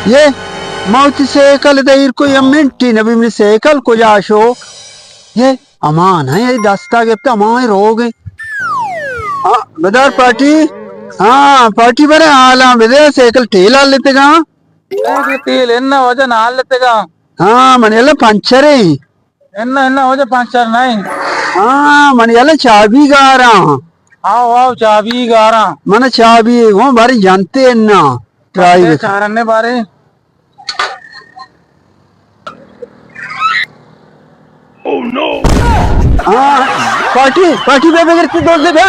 ये मौत साइकिल देर को मिनटी नबी में साइकिल को जाशो ये अमान है ये दस्ता के अमान रोग हाँ बदार पार्टी हाँ पार्टी बरे हाला बदे साइकिल ठेला लेते गा तेल एन्न वजन हालतेगा हाँ मन ಎಲ್ಲ पंचर है एन्न एन्न वजन पंचर नहीं हाँ मन ಎಲ್ಲ चाबी गारा आओ आओ चाबी गारा मन चाबी वो बारी जानते हैं ना ट्राई चारने बारे हाँ पार्टी पार्टी पे बगैर दोस्त दे